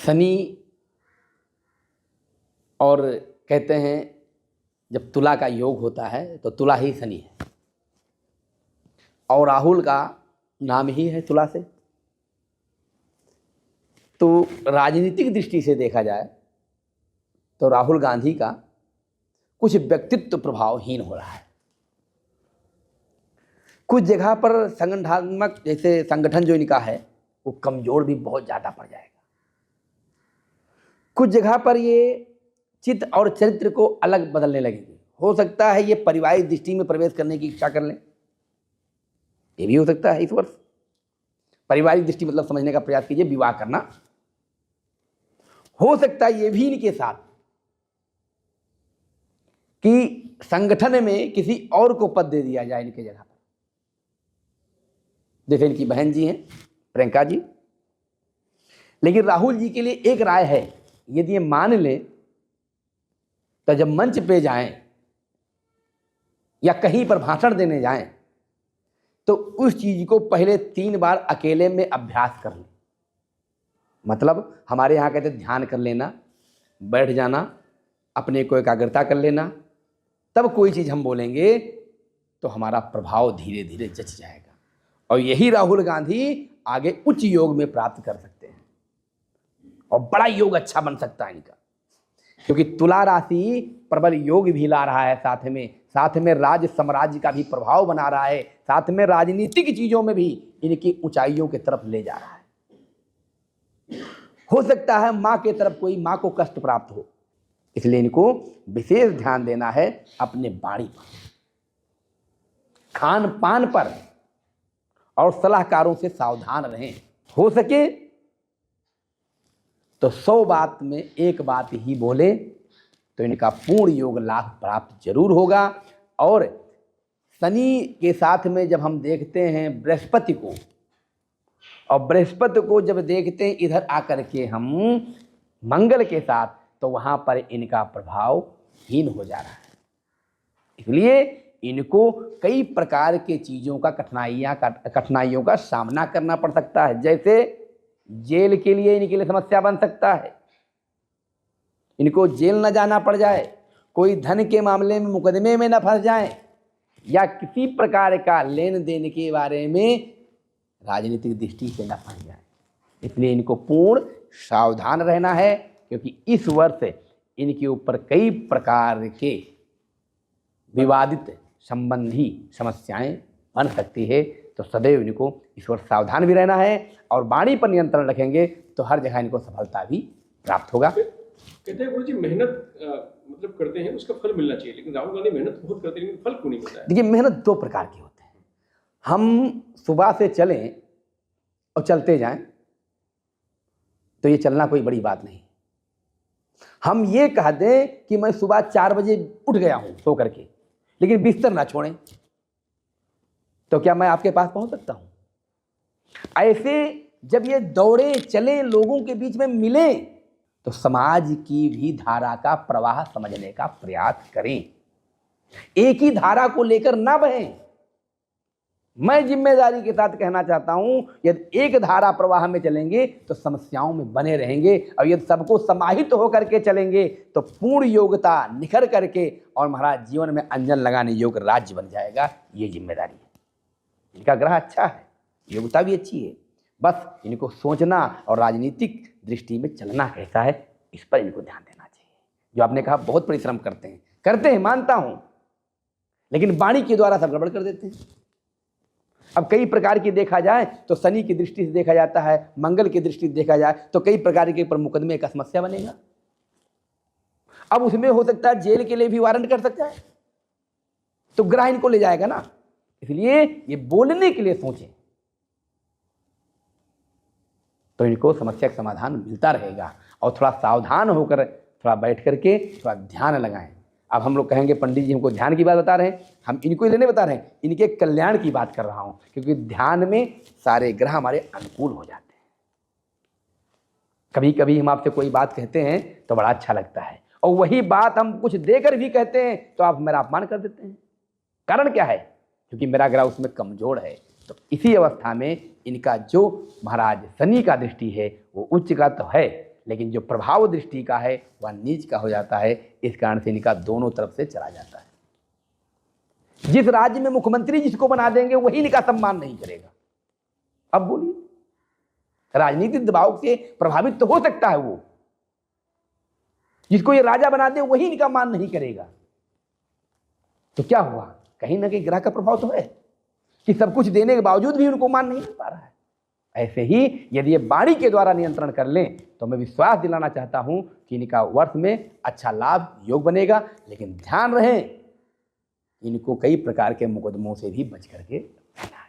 शनि और कहते हैं जब तुला का योग होता है तो तुला ही शनि है और राहुल का नाम ही है तुला से। तो राजनीतिक दृष्टि से देखा जाए तो राहुल गांधी का कुछ व्यक्तित्व प्रभावहीन हो रहा है। कुछ जगह पर संगठनात्मक जैसे संगठन जो इनका है वो कमजोर भी बहुत ज़्यादा पड़ जाएगा। कुछ जगह पर ये चित्त और चरित्र को अलग बदलने लगेंगे। हो सकता है ये पारिवारिक दृष्टि में प्रवेश करने की इच्छा कर लें, ये भी हो सकता है। इस वर्ष पारिवारिक दृष्टि मतलब समझने का प्रयास कीजिए, विवाह करना हो सकता है। ये भी इनके साथ कि संगठन में किसी और को पद दे दिया जाए इनके जगह पर। जैसे इनकी बहन जी हैं प्रियंका जी। लेकिन राहुल जी के लिए एक राय है, यदि ये मान ले तो जब मंच पे जाएं या कहीं पर भाषण देने जाएं तो उस चीज को पहले 3 बार अकेले में अभ्यास कर लें। मतलब हमारे यहाँ कहते ध्यान कर लेना, बैठ जाना, अपने को एकाग्रता कर लेना, तब कोई चीज हम बोलेंगे तो हमारा प्रभाव धीरे धीरे जच जाएगा। और यही राहुल गांधी आगे उच्च योग में प्राप्त कर सकते हैं और बड़ा योग अच्छा बन सकता है इनका, क्योंकि तुला राशि प्रबल योग भी ला रहा है, साथ में राज्य साम्राज्य का भी प्रभाव बना रहा है, साथ में राजनीतिक चीजों में भी इनकी ऊंचाइयों की तरफ ले जा रहा है। हो सकता है मां के तरफ कोई मां को कष्ट प्राप्त हो, इसलिए इनको विशेष ध्यान देना है अपने वाणी पर, खान पान पर, और सलाहकारों से सावधान रहें। हो सके तो 100 बात में एक बात ही बोले तो इनका पूर्ण योग लाभ प्राप्त जरूर होगा। और शनि के साथ में जब हम देखते हैं बृहस्पति को, और बृहस्पति को जब देखते हैं इधर आकर के हम मंगल के साथ, तो वहां पर इनका प्रभाव हीन हो जा रहा है। इसलिए इनको कई प्रकार के चीजों का कठिनाइयों का सामना करना पड़ सकता है। जैसे जेल के लिए इनके लिए समस्या बन सकता है, इनको जेल न जाना पड़ जाए, कोई धन के मामले में मुकदमे में न फंस जाए, या किसी प्रकार का लेन देन के बारे में राजनीतिक दृष्टि से न फंस जाए। इसलिए इनको पूर्ण सावधान रहना है, क्योंकि इस वर्ष इनके ऊपर कई प्रकार के विवादित संबंधी समस्याएं बन सकती है। तो सदैव इनको इस वर्ष सावधान भी रहना है, और वाणी पर नियंत्रण रखेंगे तो हर जगह इनको सफलता भी प्राप्त होगा। कहते हैं गुरु जी मेहनत मतलब करते हैं उसका फल मिलना चाहिए, लेकिन राहुल गांधी मेहनत बहुत करते हैं लेकिन फल क्यों नहीं मिलता है? देखिए, मेहनत 2 प्रकार की होते हैं। हम सुबह से चलें और चलते जाएं तो ये चलना कोई बड़ी बात नहीं। हम ये कह दें कि मैं सुबह 4 बजे उठ गया हूं सो करके, लेकिन बिस्तर ना छोड़ें, तो क्या मैं आपके पास पहुंच सकता हूं? ऐसे जब ये दौड़े चले, लोगों के बीच में मिले, तो समाज की भी धारा का प्रवाह समझने का प्रयास करें। एक ही धारा को लेकर ना बहें। मैं जिम्मेदारी के साथ कहना चाहता हूं, यदि एक धारा प्रवाह में चलेंगे तो समस्याओं में बने रहेंगे, और यदि सबको समाहित होकर के चलेंगे तो पूर्ण योग्यता निखर करके और महाराज जीवन में अंजन लगाने योग्य राज्य बन जाएगा। ये जिम्मेदारी है। इनका ग्रह अच्छा है, योग्यता भी अच्छी है, बस इनको सोचना और राजनीतिक दृष्टि में चलना कैसा है, इस पर इनको ध्यान देना चाहिए। जो आपने कहा बहुत परिश्रम करते हैं मानता हूं, लेकिन वाणी के द्वारा सब गड़बड़ कर देते हैं। अब कई प्रकार की देखा जाए तो शनि की दृष्टि से देखा जाता है, मंगल की दृष्टि से देखा जाए तो कई प्रकार के पर मुकदमे का समस्या बनेगा। अब उसमें हो सकता है जेल के लिए भी वारंट कर सकता है, तो ग्रह इनको ले जाएगा ना। इसलिए ये बोलने के लिए सोचें तो इनको समस्या का समाधान मिलता रहेगा। और थोड़ा सावधान होकर थोड़ा बैठ करके थोड़ा ध्यान लगाएं। अब हम लोग कहेंगे पंडित जी हमको ध्यान की बात बता रहे हैं, हम इनको लेने बता रहे हैं, इनके कल्याण की बात कर रहा हूं, क्योंकि ध्यान में सारे ग्रह हमारे अनुकूल हो जाते हैं। कभी कभी हम आपसे कोई बात कहते हैं तो बड़ा अच्छा लगता है, और वही बात हम कुछ देकर भी कहते हैं तो आप मेरा अपमान कर देते हैं। कारण क्या है? क्योंकि मेरा ग्रह उसमें कमजोर है। तो इसी अवस्था में इनका जो महाराज शनि का दृष्टि है वो उच्च का तो है, लेकिन जो प्रभाव दृष्टि का है वह नीच का हो जाता है। इस कारण से इनका दोनों तरफ से चला जाता है। जिस राज्य में मुख्यमंत्री जिसको बना देंगे वही इनका सम्मान नहीं करेगा। अब बोलिए, राजनीतिक दबाव से प्रभावित तो हो सकता है वो, जिसको ये राजा बना दे वही इनका मान नहीं करेगा। तो क्या हुआ, कहीं ना कहीं ग्रह का प्रभाव तो है कि सब कुछ देने के बावजूद भी उनको मान नहीं मिल पा रहा है। ऐसे ही यदि ये वाणी के द्वारा नियंत्रण कर लें तो मैं विश्वास दिलाना चाहता हूं कि इनका वर्ष में अच्छा लाभ योग बनेगा। लेकिन ध्यान रहे, इनको कई प्रकार के मुकदमों से भी बच करके रहना है।